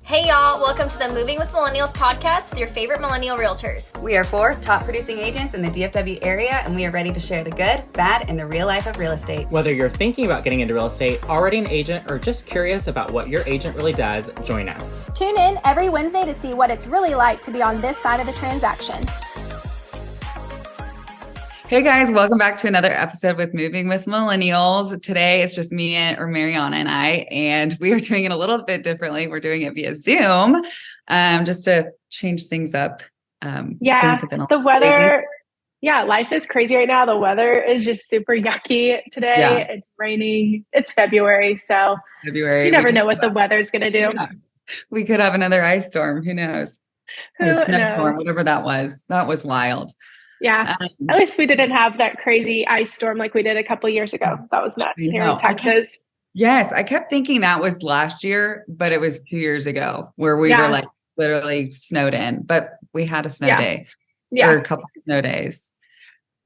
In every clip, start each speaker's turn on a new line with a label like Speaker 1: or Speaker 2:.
Speaker 1: Hey y'all, welcome to the Moving with Millennials podcast with your favorite millennial realtors.
Speaker 2: We are 4 top producing agents in the DFW area, and we are ready to share the good, bad, and the real life of real estate.
Speaker 3: Whether you're thinking about getting into real estate, already an agent, or just curious about what your agent really does, join us.
Speaker 4: Tune in every Wednesday to see what it's really like to be on this side of the transaction.
Speaker 2: Hey guys, welcome back to another episode with Moving with Millennials. Today it's just me or Mariana and I, and we are doing it a little bit differently. We're doing it via Zoom, just to change things up.
Speaker 5: Things have been the weather.
Speaker 2: crazy.
Speaker 5: Yeah, life is crazy right now. The weather is just super yucky today.
Speaker 2: Yeah.
Speaker 5: It's raining. It's February, so you never know what the weather's going to do.
Speaker 2: Yeah. We could have another ice storm. Who knows? Snowstorm, whatever that was. That was wild.
Speaker 5: Yeah. At least we didn't have that crazy ice storm like we did a couple years ago. That was nuts here in Texas.
Speaker 2: I kept thinking that was last year, but it was 2 years ago where we were like literally snowed in, but we had a snow day or a couple of snow days.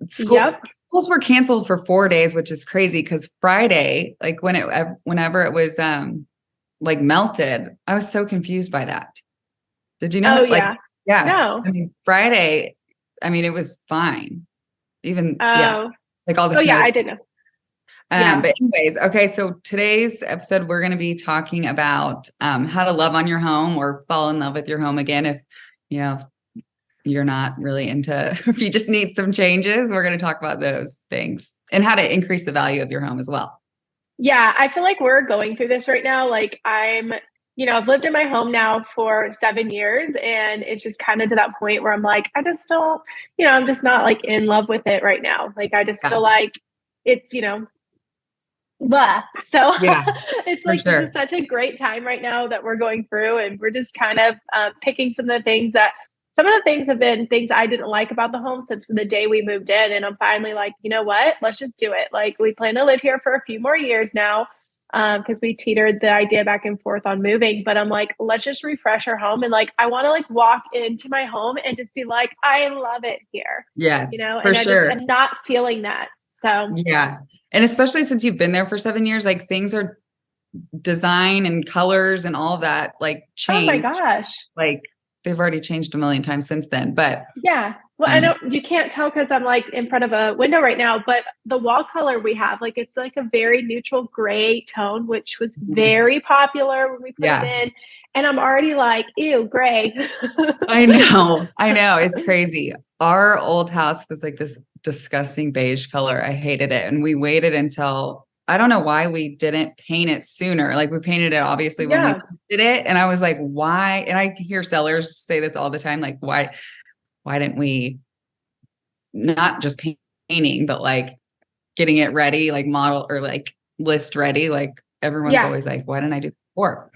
Speaker 2: Schools were canceled for 4 days, which is crazy because Friday, like whenever it was like melted, I was so confused by that. Did you know?
Speaker 5: Oh,
Speaker 2: that?
Speaker 5: No.
Speaker 2: I mean, Friday, it was fine. Even like all the snow.
Speaker 5: I didn't know.
Speaker 2: But anyways, okay. So today's episode, we're going to be talking about how to love on your home or fall in love with your home again. If you're not really if you just need some changes, we're going to talk about those things and how to increase the value of your home as well.
Speaker 5: Yeah, I feel like we're going through this right now. Like I've lived in my home now for 7 years, and it's just kind of to that point where I'm like, I just don't, I'm just not like in love with it right now. Like, I just feel like it's, blah. So it's like, This is such a great time right now that we're going through, and we're just kind of picking some of the things have been things I didn't like about the home since the day we moved in. And I'm finally like, you know what, let's just do it. Like, we plan to live here for a few more years now. Because we teetered the idea back and forth on moving, but I'm like, let's just refresh our home. And like, I want to like walk into my home and just be like, I love it here.
Speaker 2: Yes,
Speaker 5: and I'm not feeling that. So
Speaker 2: yeah. And especially since you've been there for 7 years, like things are design and colors and all of that, like change.
Speaker 5: Oh my gosh.
Speaker 2: Like they've already changed a million times since then, but
Speaker 5: yeah. Well, I know you can't tell because I'm like in front of a window right now, but the wall color we have, like, it's like a very neutral gray tone, which was very popular when we put it in. And I'm already like, ew, gray.
Speaker 2: I know. It's crazy. Our old house was like this disgusting beige color. I hated it. And we waited until, I don't know why we didn't paint it sooner. Like we painted it obviously when we did it. And I was like, why? And I hear sellers say this all the time. Like, why didn't we not just painting, but like getting it ready, like model or like list ready? Like everyone's always like, why didn't I do it before?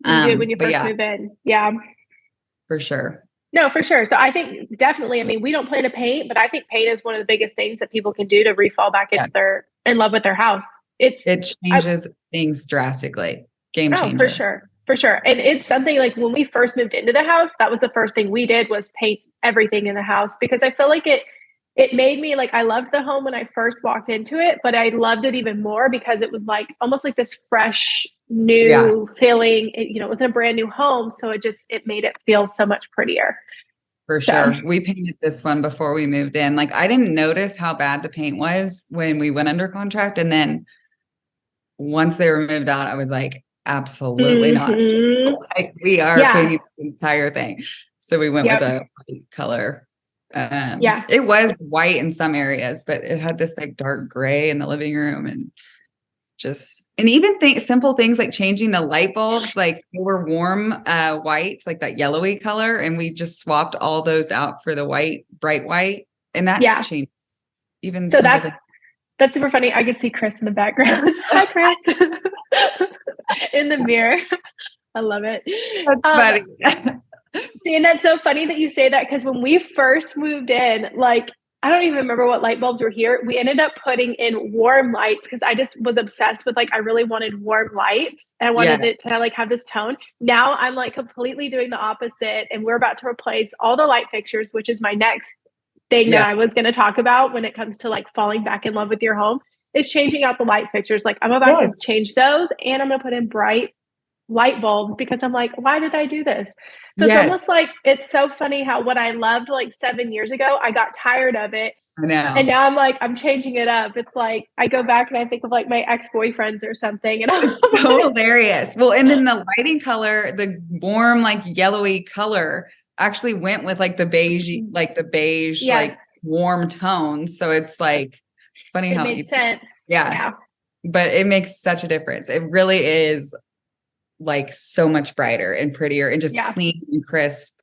Speaker 5: You do when you first move in. Yeah.
Speaker 2: For sure.
Speaker 5: No, for sure. So I think definitely, we don't plan to paint, but I think paint is one of the biggest things that people can do to refall back into in love with their house. It changes things drastically. Game changer. For sure. For sure. And it's something like when we first moved into the house, that was the first thing we did was paint everything in the house, because I feel like it made me like, I loved the home when I first walked into it, but I loved it even more because it was like almost like this fresh new feeling. It was a brand new home. So it made it feel so much prettier.
Speaker 2: For sure. We painted this one before we moved in. Like I didn't notice how bad the paint was when we went under contract. And then once they were moved out, I was like, absolutely not. Like we are painting the entire thing. So we went with a white color. It was white in some areas, but it had this like dark gray in the living room and even simple things like changing the light bulbs, like they were warm white, like that yellowy color. And we just swapped all those out for the white, bright white. And that changed. Even so
Speaker 5: that's super funny. I could see Chris in the background. Hi, Chris. In the mirror. I love it.
Speaker 2: That's funny.
Speaker 5: See, and that's so funny that you say that, because when we first moved in, like, I don't even remember what light bulbs were here. We ended up putting in warm lights because I just was obsessed with like, I really wanted warm lights. And I wanted it to like have this tone. Now I'm like completely doing the opposite. And we're about to replace all the light fixtures, which is my next thing that I was going to talk about when it comes to like falling back in love with your home, is changing out the light fixtures. Like I'm about to change those, and I'm going to put in bright light bulbs because I'm like, why did I do this? So it's
Speaker 2: Yes,
Speaker 5: almost like, it's so funny how what I loved like 7 years ago, I got tired of it.
Speaker 2: I know.
Speaker 5: And now I'm like, I'm changing it up. It's like, I go back and I think of like my ex-boyfriends or something. And I'm
Speaker 2: It's so hilarious. Well, and then the lighting color, the warm, like yellowy color actually went with like the beige,
Speaker 5: yes,
Speaker 2: like warm tones. So it's like, it's funny
Speaker 5: it
Speaker 2: how
Speaker 5: made sense.
Speaker 2: yeah, but it makes such a difference. It really is like so much brighter and prettier and just clean and crisp.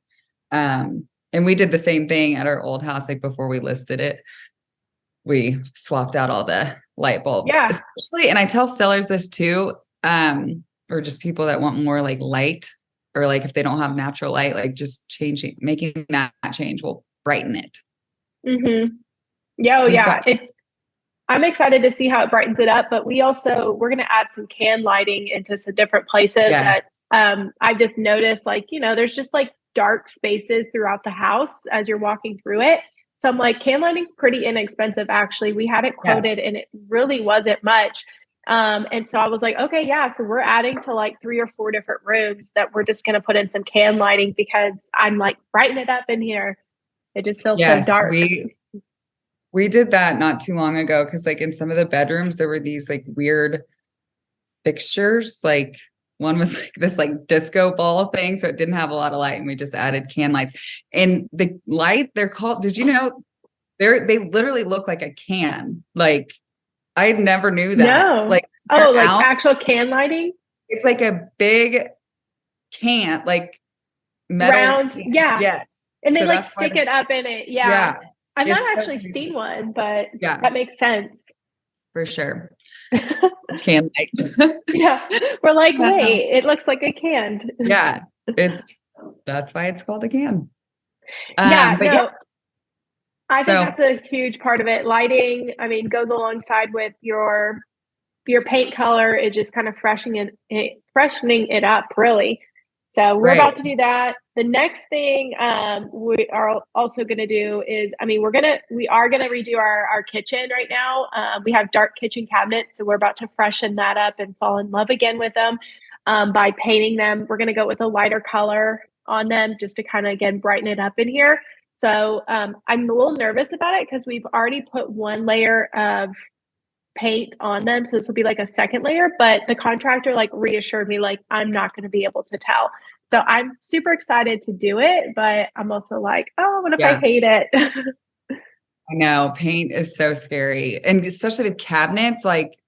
Speaker 2: And we did the same thing at our old house, like before we listed it. We swapped out all the light bulbs, especially, and I tell sellers this too, or just people that want more like light, or like if they don't have natural light, like just making that change will brighten it.
Speaker 5: Mm-hmm. Yeah. Oh, yeah. I'm excited to see how it brightens it up, but we're going to add some can lighting into some different places that, I've just noticed, like, there's just like dark spaces throughout the house as you're walking through it. So I'm like, can lighting's pretty inexpensive. Actually, we had it quoted and it really wasn't much. And so I was like, okay, yeah. So we're adding to like 3 or 4 different rooms that we're just going to put in some can lighting because I'm like, brighten it up in here. It just feels so dark.
Speaker 2: We did that not too long ago because like in some of the bedrooms, there were these like weird fixtures. Like one was like this like disco ball thing. So it didn't have a lot of light and we just added can lights. And the light, they're called, did you know, they literally look like a can. Like I never knew that.
Speaker 5: No.
Speaker 2: Like,
Speaker 5: like actual can lighting?
Speaker 2: It's like a big can, like metal.
Speaker 5: Round.
Speaker 2: Can.
Speaker 5: Yeah.
Speaker 2: Yes.
Speaker 5: And they like stick it up in it. Yeah. I've not actually seen one, but that makes sense.
Speaker 2: For sure. Can lights.
Speaker 5: Yeah. We're like, wait, it looks like a can.
Speaker 2: Yeah. That's why it's called a can.
Speaker 5: I think that's a huge part of it. Lighting, I mean, goes alongside with your paint color. It just kind of freshening it up, really. So we're about to do that. The next thing we are also going to do is, I mean, we are going to redo our kitchen right now. We have dark kitchen cabinets, so we're about to freshen that up and fall in love again with them by painting them. We're going to go with a lighter color on them just to kind of, again, brighten it up in here. So I'm a little nervous about it because we've already put 1 layer of paint on them. So this will be like a second layer, but the contractor like reassured me, like, I'm not going to be able to tell. So I'm super excited to do it, but I'm also like, oh, what if I hate it?
Speaker 2: I know paint is so scary. And especially with cabinets, like,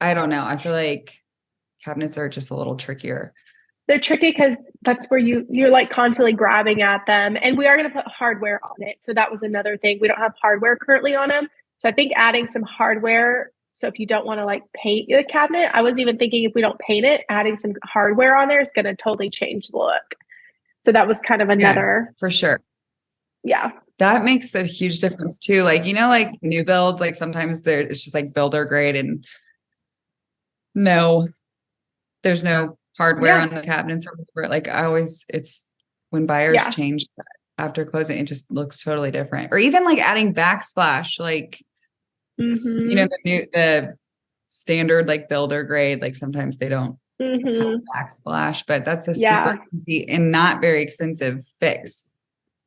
Speaker 2: I don't know. I feel like cabinets are just a little trickier.
Speaker 5: They're tricky because that's where you're like constantly grabbing at them. And we are going to put hardware on it. So that was another thing. We don't have hardware currently on them. So I think adding some hardware. So if you don't want to like paint the cabinet, I was even thinking if we don't paint it, adding some hardware on there is going to totally change the look. So that was kind of another.
Speaker 2: Yes, for sure.
Speaker 5: Yeah.
Speaker 2: That makes a huge difference too. Like, like new builds, like sometimes it's just like builder grade and there's no hardware on the cabinets or whatever. Like it's when buyers change that after closing, it just looks totally different. Or even like adding backsplash, like, the standard like builder grade, like sometimes they don't have backsplash, but that's a super easy and not very expensive fix.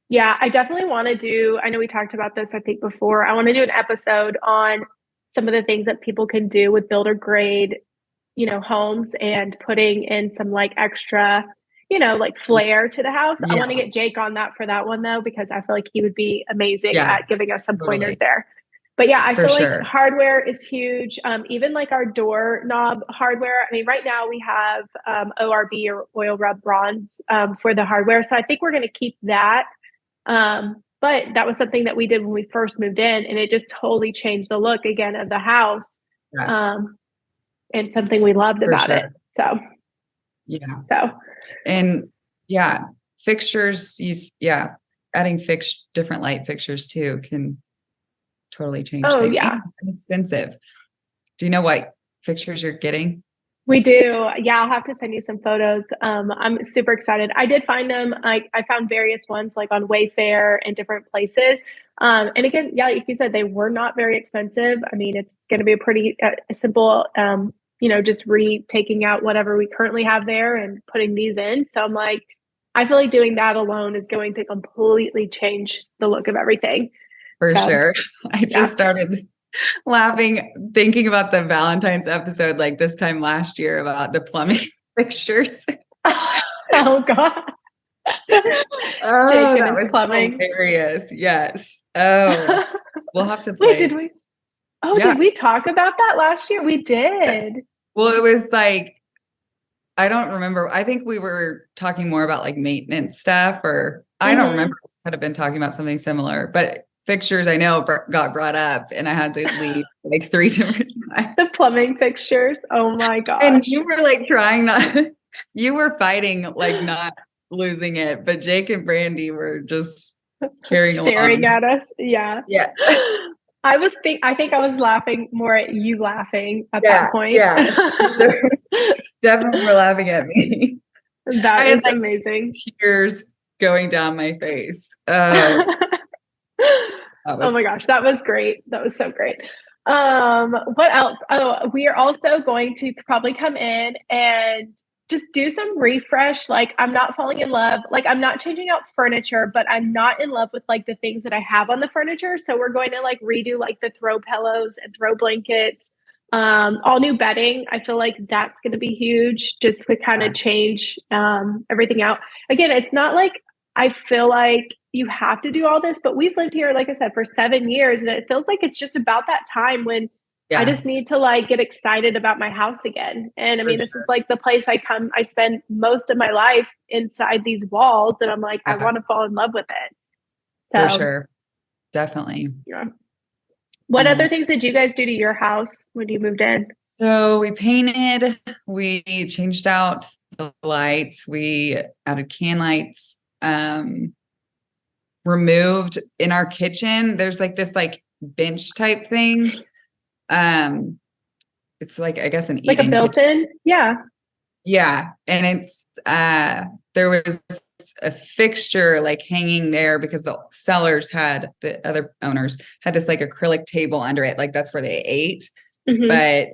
Speaker 5: Yeah, I definitely want to do, I know we talked about this, I think before, I want to do an episode on some of the things that people can do with builder grade, homes and putting in some like extra, like flair to the house. I want to get Jake on that for that one though, because I feel like he would be amazing at giving us some pointers there. But yeah, I feel like hardware is huge. Even like our door knob hardware. I mean, right now we have ORB or oil rub bronze for the hardware. So I think we're going to keep that. But that was something that we did when we first moved in, and it just totally changed the look again of the house. And something we loved about it. So,
Speaker 2: and fixtures, adding different light fixtures too can totally change things. It's expensive. Do you know what fixtures you're getting?
Speaker 5: We do. Yeah, I'll have to send you some photos. I'm super excited. I did find them. I found various ones like on Wayfair and different places. And again, like you said, they were not very expensive. I mean, it's going to be a pretty simple just taking out whatever we currently have there and putting these in. So I'm like, I feel like doing that alone is going to completely change the look of everything.
Speaker 2: For
Speaker 5: So,
Speaker 2: sure. I just started laughing, thinking about the Valentine's episode like this time last year about the plumbing fixtures.
Speaker 5: Oh God.
Speaker 2: Oh,
Speaker 5: Jake and
Speaker 2: that
Speaker 5: his
Speaker 2: was
Speaker 5: plumbing.
Speaker 2: hilarious. Yes. Oh, we'll have to play.
Speaker 5: Wait, did we? Oh,
Speaker 2: Yeah.
Speaker 5: did we talk about that last year? We did.
Speaker 2: Well, it was like, I don't remember. I think we were talking more about like maintenance stuff, or I don't remember. We could have been talking about something similar, but fixtures I know got brought up, and I had to leave like 3 different times.
Speaker 5: The plumbing fixtures. Oh my gosh.
Speaker 2: And you were like trying not, you were fighting like not losing it, but Jake and Brandie were just carrying
Speaker 5: staring
Speaker 2: along.
Speaker 5: at us. Yeah.
Speaker 2: Yeah.
Speaker 5: I think I was laughing more at you laughing at that point.
Speaker 2: Yeah, sure. Definitely were laughing at me.
Speaker 5: That is amazing.
Speaker 2: Tears going down my face. Oh
Speaker 5: my gosh, that was great. That was so great. What else? Oh, we are also going to probably come in and just do some refresh. Like, I'm not falling in love. Like, I'm not changing out furniture, but I'm not in love with like the things that I have on the furniture. So we're going to like redo like the throw pillows and throw blankets, all new bedding. I feel like that's going to be huge just to kind of change everything out. Again, it's not like I feel like you have to do all this, but we've lived here, like I said, for 7 years, and it feels like it's just about that time when I just need to like get excited about my house again. And I mean, this is like the place I spend most of my life inside these walls, and I'm like, I want to fall in love with it. So,
Speaker 2: for sure. Definitely.
Speaker 5: Yeah. What other things did you guys do to your house when you moved in?
Speaker 2: So we painted, we changed out the lights, we added can lights, removed in our kitchen. There's like this like bench type thing. It's like, I guess, an
Speaker 5: like a built-in. Yeah.
Speaker 2: Yeah. And it's, there was a fixture like hanging there because the other owners had this like acrylic table under it. Like that's where they ate, but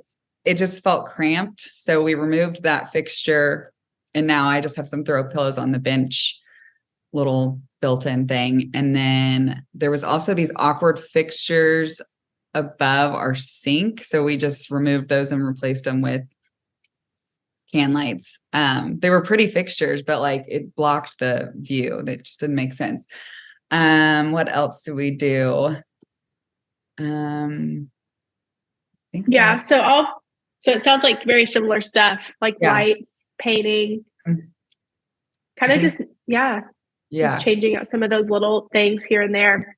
Speaker 2: it just felt cramped. So we removed that fixture, and now I just have some throw pillows on the bench, little built-in thing. And then there was also these awkward fixtures above our sink. So we just removed those and replaced them with can lights. They were pretty fixtures, but like it blocked the view. That just didn't make sense. What else do we do?
Speaker 5: Yeah. So it sounds like very similar stuff, like lights, painting, kind of just changing out some of those little things here and there.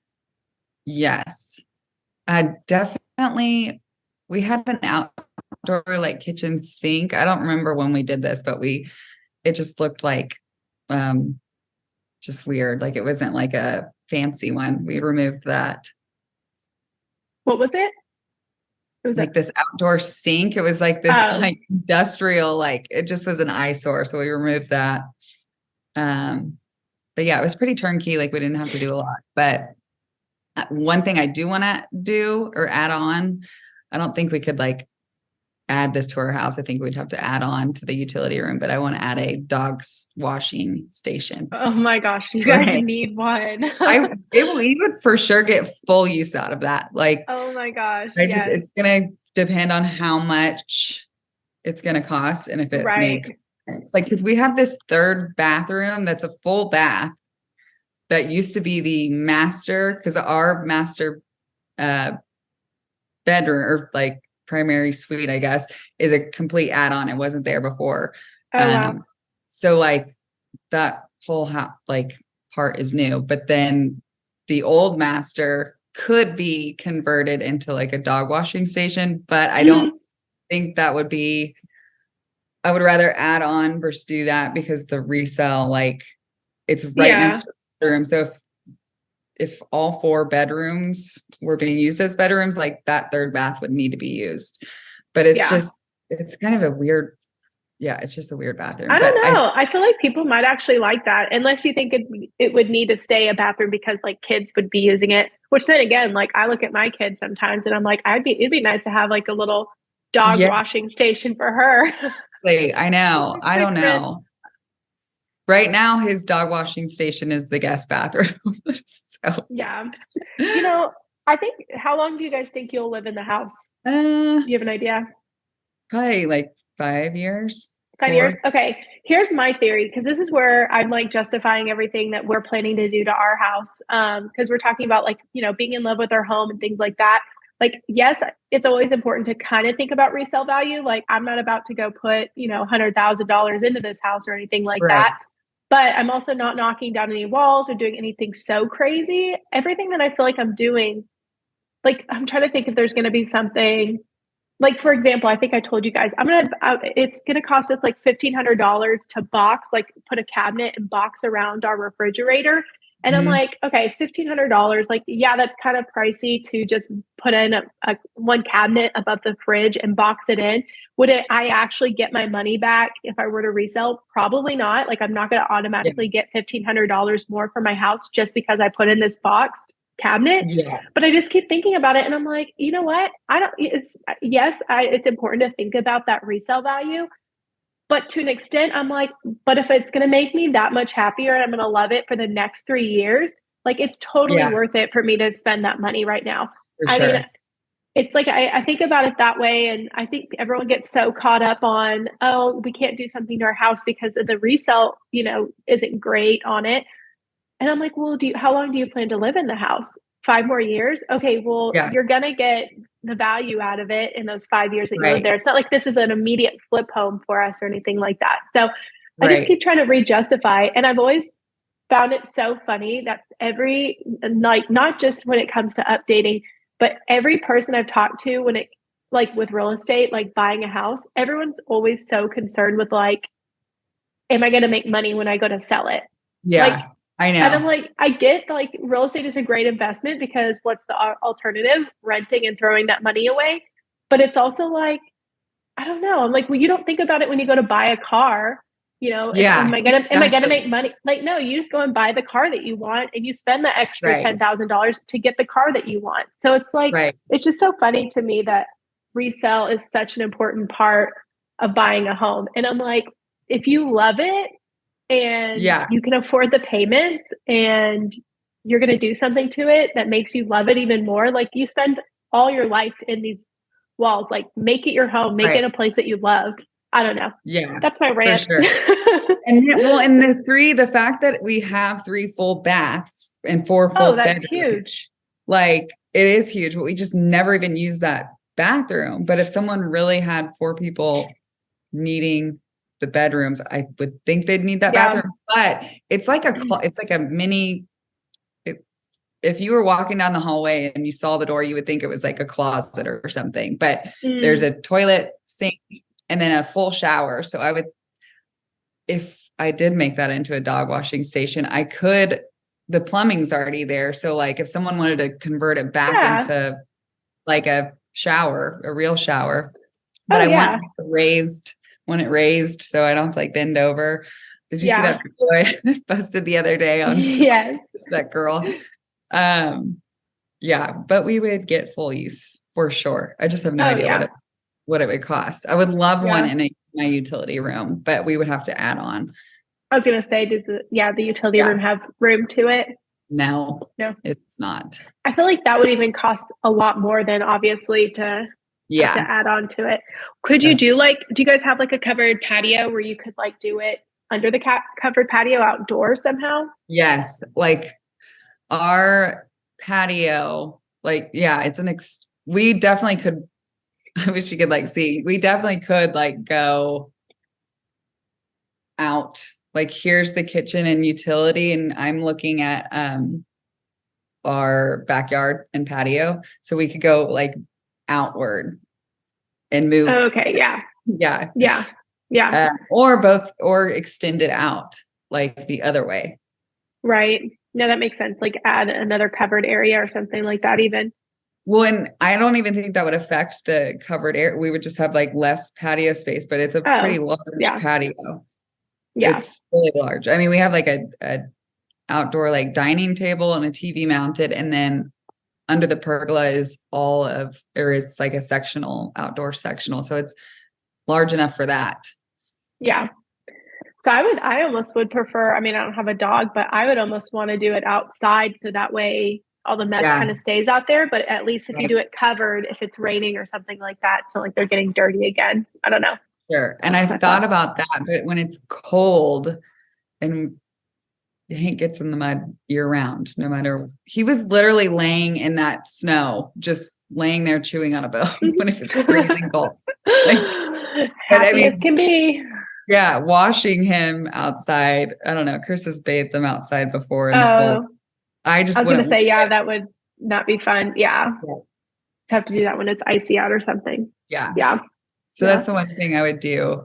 Speaker 2: Yes. Definitely. We had an outdoor like kitchen sink. I don't remember when we did this, but it just looked like, just weird. Like it wasn't like a fancy one. We removed that.
Speaker 5: What was it? It was
Speaker 2: like this outdoor sink. It was like this like industrial, like it just was an eyesore. So we removed that. But yeah, it was pretty turnkey. Like we didn't have to do a lot, but one thing I do want to do or add on, I don't think we could like add this to our house. I think we'd have to add on to the utility room, but I want to add a dog washing station.
Speaker 5: Oh my gosh, you guys need one.
Speaker 2: We would for sure get full use out of that. Like,
Speaker 5: oh my gosh,
Speaker 2: it's going to depend on how much it's going to cost and if it makes sense. Like, because we have this third bathroom that's a full bath that used to be the master, because our master bedroom or like primary suite, I guess, is a complete add-on. It wasn't there before.
Speaker 5: Wow.
Speaker 2: So like that whole like part is new, but then the old master could be converted into like a dog washing station, but I don't think that would be, I would rather add on versus do that, because the resale, like it's right next to the room. So if all 4 bedrooms were being used as bedrooms, like that third bath would need to be used. But it's it's kind of a weird, it's just a weird bathroom.
Speaker 5: I don't know. I feel like people might actually like that, unless you think it would need to stay a bathroom because like kids would be using it. Which then again, like I look at my kids sometimes and I'm like, it'd be nice to have like a little dog
Speaker 2: Yeah.
Speaker 5: washing station for her.
Speaker 2: I know. I don't
Speaker 5: Different.
Speaker 2: know. Right now, his dog washing station is the guest bathroom. So,
Speaker 5: Yeah. You know, I think, how long do you guys think you'll live in the house?
Speaker 2: uh,
Speaker 5: Do you have an idea?
Speaker 2: probably like 5 years.
Speaker 5: 5 years?
Speaker 2: 4.
Speaker 5: Okay. Here's my theory, because this is where I'm like justifying everything that we're planning to do to our house. Because we're talking about like, being in love with our home and things like that. Like, yes, it's always important to kind of think about resale value. Like, I'm not about to go put, $100,000 into this house or anything like
Speaker 2: Right.
Speaker 5: that. But I'm also not knocking down any walls or doing anything so crazy. Everything that I feel like I'm doing, like, I'm trying to think if there's going to be something. Like, for example, I think I told you guys, it's going to cost us like $1,500 to box, like put a cabinet and box around our refrigerator. And I'm like, okay, $1,500. Like, yeah, that's kind of pricey to just put in a one cabinet above the fridge and box it in. I actually get my money back if I were to resell? Probably not. Like, I'm not going to automatically get $1,500 more for my house just because I put in this boxed cabinet.
Speaker 2: Yeah.
Speaker 5: But I just keep thinking about it and I'm like, you know what? It's important to think about that resale value. But to an extent, I'm like, but if it's going to make me that much happier and I'm going to love it for the next 3 years, like, it's totally worth it for me to spend that money right now.
Speaker 2: For sure.
Speaker 5: mean, it's like, I think about it that way. And I think everyone gets so caught up on, oh, we can't do something to our house because of the resale, isn't great on it. And I'm like, well, how long do you plan to live in the house? 5 more years? Okay, well, you're going to get the value out of it in those 5 years that you live there. It's not like this is an immediate flip home for us or anything like that. So I just keep trying to re-justify. And I've always found it so funny that not just when it comes to updating, but every person I've talked to with real estate, like buying a house, everyone's always so concerned with like, am I going to make money when I go to sell it?
Speaker 2: Yeah.
Speaker 5: Like,
Speaker 2: I know.
Speaker 5: And I'm like, I get like real estate is a great investment because what's the alternative? Renting and throwing that money away. But it's also like, I don't know. I'm like, well, you don't think about it when you go to buy a car. Am I gonna make money? Like, no, you just go and buy the car that you want and you spend the extra $10,000 to get the car that you want. So it's like, it's just so funny to me that resale is such an important part of buying a home. And I'm like, if you love it, and you can afford the payments and you're going to do something to it that makes you love it even more. Like, you spend all your life in these walls, like make it your home, make it a place that you love. I don't know.
Speaker 2: Yeah.
Speaker 5: That's my rant.
Speaker 2: For sure. And the fact that we have 3 full baths and 4 full
Speaker 5: that's
Speaker 2: bedrooms,
Speaker 5: huge.
Speaker 2: Like, it is huge, but we just never even use that bathroom. But if someone really had 4 people needing the bedrooms, I would think they'd need that bathroom, but it's like a mini, if you were walking down the hallway and you saw the door, you would think it was like a closet or something, but there's a toilet, sink, and then a full shower. So if I did make that into a dog washing station, the plumbing's already there. So like if someone wanted to convert it back into like a shower, a real shower, but want it raised so I don't have to like bend over. Did you see that boy busted the other day on that girl? But we would get full use for sure. I just have no idea what it would cost. I would love one in my utility room, but we would have to add on.
Speaker 5: I was going to say, does the utility room have room to it?
Speaker 2: No, it's not.
Speaker 5: I feel like that would even cost a lot more than obviously to add on to it. Could you do you guys have like a covered patio where you could like do it under the covered patio outdoors somehow?
Speaker 2: Yes. Like our patio, we definitely could. I wish you could like see, we definitely could like go out. Like, here's the kitchen and utility. And I'm looking at, our backyard and patio. So we could go like outward and move.
Speaker 5: Oh, okay. Yeah.
Speaker 2: Yeah. Or both, or extend it out like the other way.
Speaker 5: Right. No, that makes sense. Like add another covered area or something like that even.
Speaker 2: Well, and I don't even think that would affect the covered area. We would just have like less patio space, but it's a pretty large patio. Yeah. It's really large. I mean, we have like a outdoor like dining table and a TV mounted, and then under the pergola is it's like a sectional, outdoor sectional. So it's large enough for that.
Speaker 5: Yeah. So I almost would prefer, I mean, I don't have a dog, but I would almost want to do it outside. So that way all the mess kind of stays out there. But at least if you do it covered, if it's raining or something like that, it's not like they're getting dirty again. I don't know.
Speaker 2: Sure. And I've thought about that, but when it's cold and Hank gets in the mud year round, no matter, he was literally laying in that snow, just laying there chewing on a bone when it was freezing cold.
Speaker 5: Happy as can be.
Speaker 2: Yeah, washing him outside. I don't know. Chris has bathed them outside before in the cold.
Speaker 5: I was going to say, that would not be fun. Yeah. To have to do that when it's icy out or something.
Speaker 2: Yeah.
Speaker 5: Yeah.
Speaker 2: So that's the one thing I would do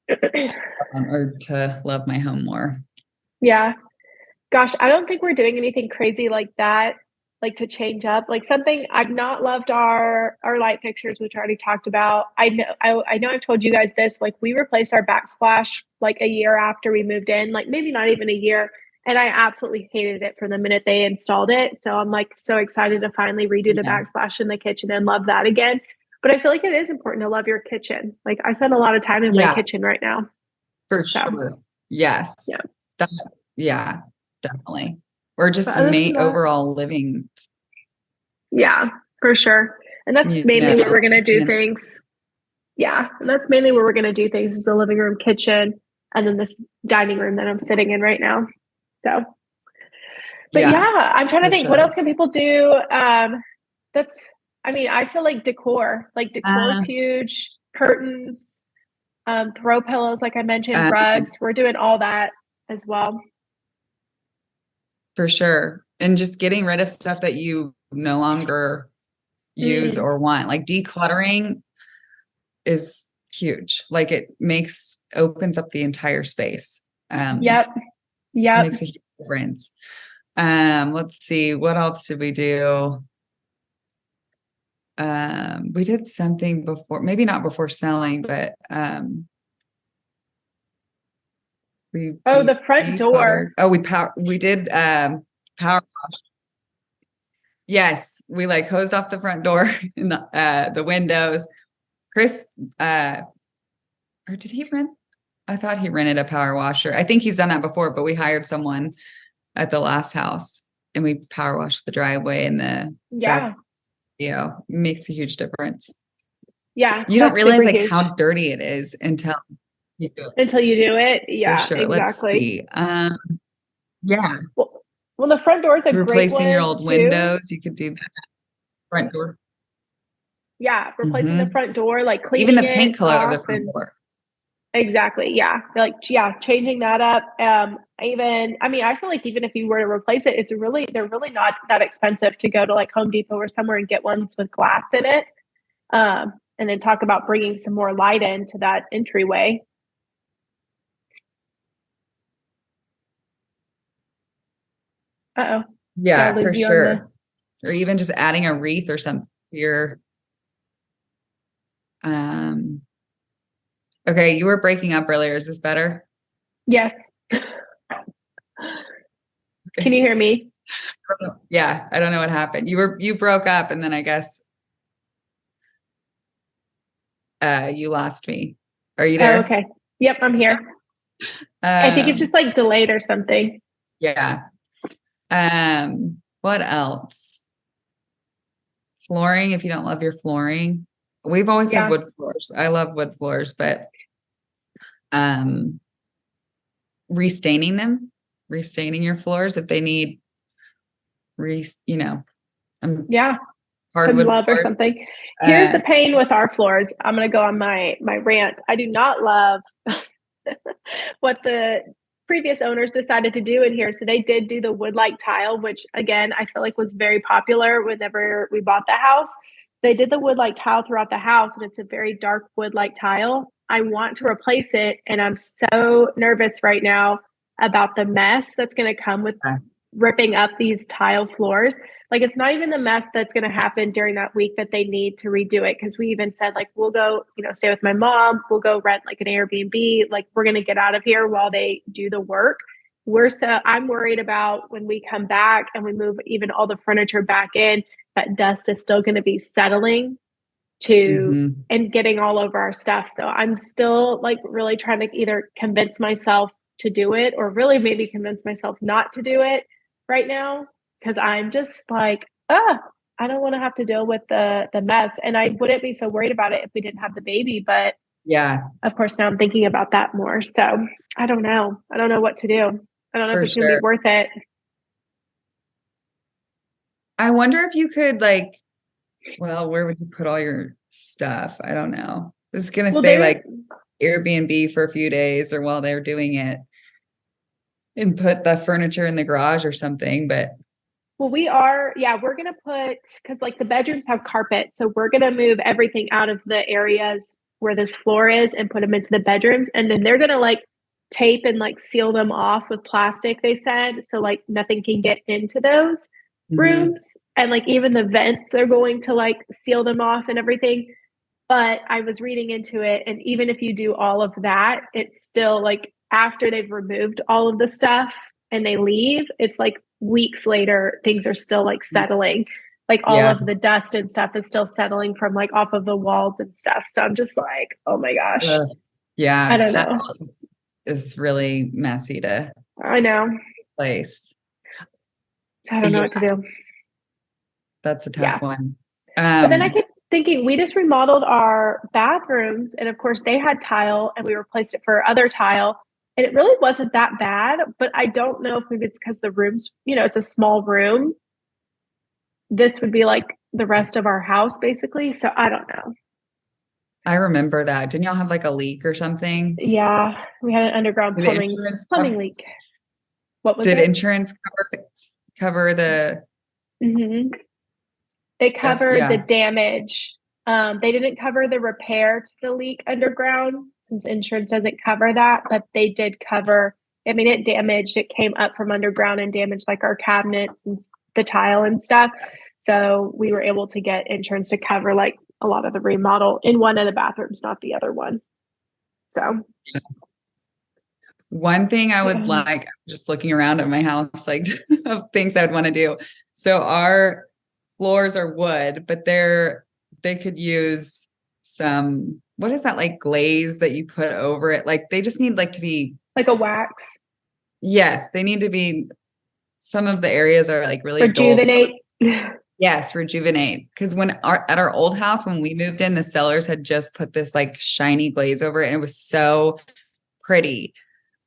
Speaker 2: or to love my home more. Yeah.
Speaker 5: Gosh, I don't think we're doing anything crazy like that, like to change up. Like something I've not loved our light fixtures, which I already talked about. I know I've told you guys this, like we replaced our backsplash like a year after we moved in, like maybe not even a year. And I absolutely hated it from the minute they installed it. So I'm like so excited to finally redo the backsplash in the kitchen and love that again. But I feel like it is important to love your kitchen. Like I spend a lot of time in my kitchen right now.
Speaker 2: For sure. Yes. Yeah. Definitely. Or just overall living.
Speaker 5: Yeah, for sure. And that's mainly where we're going to do things. Yeah. And that's mainly where we're going to do things is the living room, kitchen, and then this dining room that I'm sitting in right now. So, but I'm trying to think what else can people do? I feel like decor is huge, curtains, throw pillows, like I mentioned, rugs. We're doing all that as well.
Speaker 2: For sure. And just getting rid of stuff that you no longer use or want. Like decluttering is huge. Like it opens up the entire space.
Speaker 5: Yep.
Speaker 2: Makes a huge difference. Let's see. What else did we do? We did something before, maybe not before selling, but
Speaker 5: the front door.
Speaker 2: We did power wash. Yes, we like hosed off the front door and the windows. Chris, or did he rent? I thought he rented a power washer. I think he's done that before, but we hired someone at the last house and we power washed the driveway and the back. Makes a huge difference. Yeah. You don't realize like how dirty it is until you do it.
Speaker 5: Yeah,
Speaker 2: for sure.
Speaker 5: Exactly.
Speaker 2: Let's see.
Speaker 5: Well, the front door is a great one.
Speaker 2: Replacing your old windows. You could do that. Front door.
Speaker 5: Yeah. Replacing the front door, like cleaning
Speaker 2: even the paint color of the front door.
Speaker 5: Exactly. Yeah. Changing that up. I feel like even if you were to replace it, they're really not that expensive to go to like Home Depot or somewhere and get ones with glass in it. And then talk about bringing some more light into that entryway. Uh-oh.
Speaker 2: Yeah, for sure. Or even just adding a wreath or something here. Okay, you were breaking up earlier. Is this better?
Speaker 5: Yes. Okay. Can you hear me?
Speaker 2: Yeah, I don't know what happened. You broke up and then I guess you lost me. Are you there?
Speaker 5: Oh, okay. Yep, I'm here. I think it's just like delayed or something.
Speaker 2: Yeah. What else? Flooring, if you don't love your flooring. We've always had wood floors. I love wood floors, but restaining your floors if they need hardwood
Speaker 5: love or something. Here's the pain with our floors. I'm going to go on my rant. I do not love what the previous owners decided to do in here. So they did do the wood-like tile, which again, I feel like was very popular whenever we bought the house. They did the wood-like tile throughout the house and it's a very dark wood-like tile. I want to replace it. And I'm so nervous right now about the mess that's going to come with ripping up these tile floors. Like it's not even the mess that's going to happen during that week that they need to redo it. Cause we even said like, we'll go, stay with my mom. We'll go rent like an Airbnb. Like we're going to get out of here while they do the work. I'm worried about when we come back and we move even all the furniture back in, that dust is still going to be settling and getting all over our stuff. So I'm still like really trying to either convince myself to do it or really maybe convince myself not to do it right now. Cause I'm just like, I don't want to have to deal with the mess. And I wouldn't be so worried about it if we didn't have the baby. But
Speaker 2: Yeah,
Speaker 5: of course, now I'm thinking about that more. So I don't know. I don't know what to do. I don't know
Speaker 2: for
Speaker 5: if it's going to
Speaker 2: sure.
Speaker 5: be worth it.
Speaker 2: I wonder if you could like, well, where would you put all your stuff? I don't know. I was gonna say like Airbnb for a few days or while they're doing it and put the furniture in the garage or something, but
Speaker 5: Well, we're going to because like the bedrooms have carpet. So we're going to move everything out of the areas where this floor is and put them into the bedrooms. And then they're going to like tape and like seal them off with plastic, they said. So like nothing can get into those rooms. And like even the vents, they're going to like seal them off and everything. But I was reading into it. And even if you do all of that, it's still like after they've removed all of the stuff and they leave, it's like weeks later, things are still like settling. Like all of the dust and stuff is still settling from like off of the walls and stuff. So I'm just like, oh my gosh.
Speaker 2: Yeah.
Speaker 5: I don't know.
Speaker 2: Is really messy to
Speaker 5: I know.
Speaker 2: place.
Speaker 5: So I don't know what to do.
Speaker 2: That's a tough one.
Speaker 5: But then I kept thinking, we just remodeled our bathrooms. And of course, they had tile and we replaced it for other tile. And it really wasn't that bad. But I don't know if maybe it's because the rooms, it's a small room. This would be like the rest of our house, basically. So I don't know.
Speaker 2: I remember that. Didn't y'all have like a leak or something?
Speaker 5: Yeah, we had an underground plumbing leak. What was
Speaker 2: Did
Speaker 5: it?
Speaker 2: insurance cover the?
Speaker 5: Mm-hmm. It covered the damage. They didn't cover the repair to the leak underground since insurance doesn't cover that, but they did cover. I mean, it damaged. It came up from underground and damaged like our cabinets and the tile and stuff. So we were able to get insurance to cover like a lot of the remodel in one of the bathrooms, not the other one. So
Speaker 2: one thing I would like, just looking around at my house, like of things I'd want to do. So our floors are wood, but they could use some, what is that, like glaze that you put over it? Like they just need like to be
Speaker 5: like a wax.
Speaker 2: Yes, they need to be. Some of the areas are like really
Speaker 5: rejuvenate.
Speaker 2: Yes, rejuvenate. Because at our old house, when we moved in, the sellers had just put this like shiny glaze over it, and it was so pretty.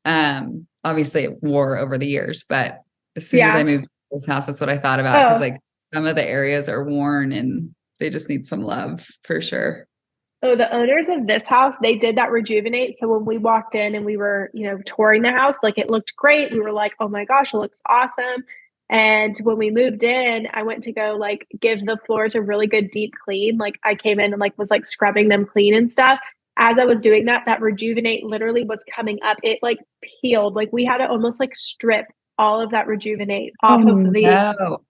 Speaker 2: Obviously it wore over the years, but as soon as I moved to this house, that's what I thought about. Because like some of the areas are worn and they just need some love for sure.
Speaker 5: Oh, the owners of this house, they did that rejuvenate. So when we walked in and we were, touring the house, like it looked great. We were like, oh my gosh, it looks awesome. And when we moved in, I went to go like give the floors a really good deep clean. Like I came in and like was like scrubbing them clean and stuff. As I was doing that rejuvenate literally was coming up. It like peeled. Like we had to almost like strip all of that rejuvenate off of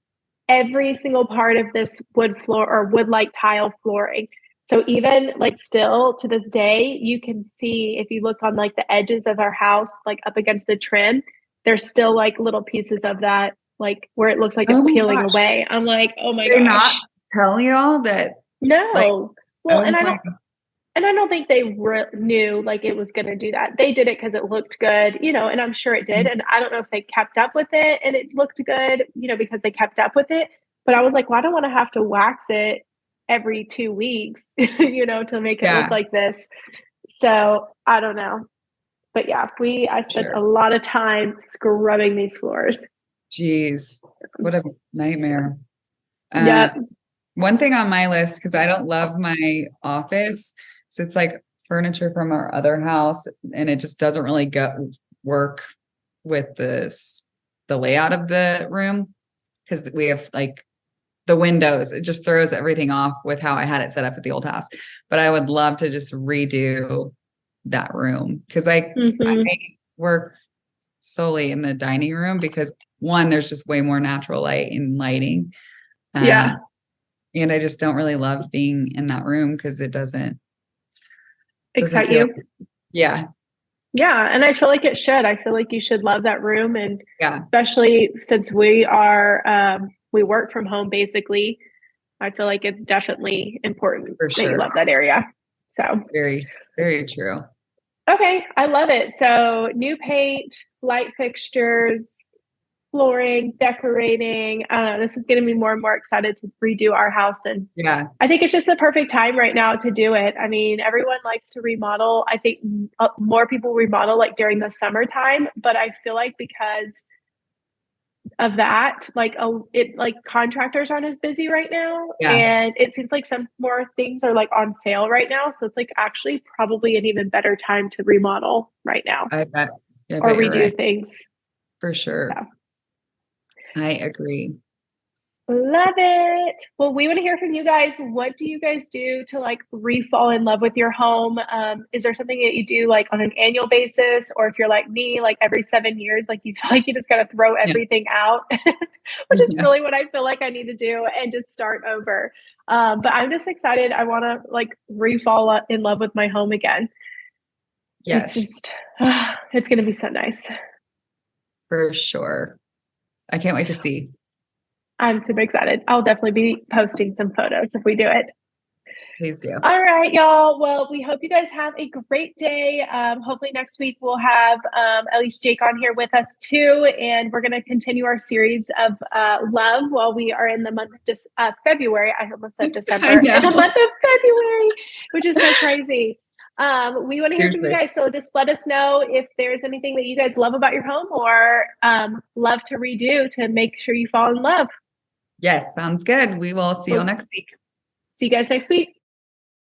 Speaker 5: every single part of this wood floor or wood like tile flooring. So even like still to this day, you can see if you look on like the edges of our house, like up against the trim, there's still like little pieces of that, like where it looks like it's peeling away. I'm like, oh my gosh.
Speaker 2: Not tell y'all that?
Speaker 5: No. Like, well, and I don't think they knew like it was going to do that. They did it because it looked good, and I'm sure it did. And I don't know if they kept up with it and it looked good, because they kept up with it. But I was like, well, I don't want to have to wax it every 2 weeks, to make it look like this. So I don't know. But yeah, I spent a lot of time scrubbing these floors.
Speaker 2: Jeez, what a nightmare.
Speaker 5: Yeah.
Speaker 2: One thing on my list, because I don't love my office, so it's like furniture from our other house, and it just doesn't really work with the layout of the room, because we have like the windows. It just throws everything off with how I had it set up at the old house. But I would love to just redo that room, because I work solely in the dining room, because one, there's just way more natural light and lighting. And I just don't really love being in that room because it doesn't
Speaker 5: excite you.
Speaker 2: Yeah.
Speaker 5: Yeah, and I feel like it should. I feel like you should love that room, and
Speaker 2: Yeah,
Speaker 5: especially since we work from home basically, I feel like it's definitely important
Speaker 2: for
Speaker 5: that you
Speaker 2: sure.
Speaker 5: love that area. So,
Speaker 2: Very, very true.
Speaker 5: okay, I love it. So, new paint, light fixtures, flooring, decorating. I don't know. This is getting me more and more excited to redo our house. And
Speaker 2: Yeah.
Speaker 5: I think it's just the perfect time right now to do it. I mean, everyone likes to remodel. I think more people remodel like during the summertime, but I feel like because of that, like contractors aren't as busy right now.
Speaker 2: Yeah.
Speaker 5: And it seems like some more things are like on sale right now. So it's like actually probably an even better time to remodel right now
Speaker 2: I bet. I
Speaker 5: or
Speaker 2: bet you're
Speaker 5: redo
Speaker 2: right.
Speaker 5: things.
Speaker 2: For sure.
Speaker 5: So.
Speaker 2: I agree.
Speaker 5: Love it. Well, we want to hear from you guys. What do you guys do to like re-fall in love with your home? Is there something that you do like on an annual basis, or if you're like me, like every 7 years, like you feel like you just got to throw
Speaker 2: Yeah.
Speaker 5: everything out, which is
Speaker 2: Yeah.
Speaker 5: really what I feel like I need to do and just start over. But I'm just excited. I want to like re-fall in love with my home again.
Speaker 2: Yes,
Speaker 5: It's just, it's going to be so nice.
Speaker 2: for sure. I can't wait to see.
Speaker 5: I'm super excited. I'll definitely be posting some photos if we do it.
Speaker 2: Please do.
Speaker 5: All right, y'all. Well, we hope you guys have a great day. Hopefully next week we'll have at least Jake on here with us too. And we're going to continue our series of love while we are in the month of February. I almost said December. In the month of February, which is so crazy. We want to hear from you guys. So just let us know if there's anything that you guys love about your home or love to redo to make sure you fall in love.
Speaker 2: Yes, sounds good. We will see you all next week.
Speaker 5: See you guys next week.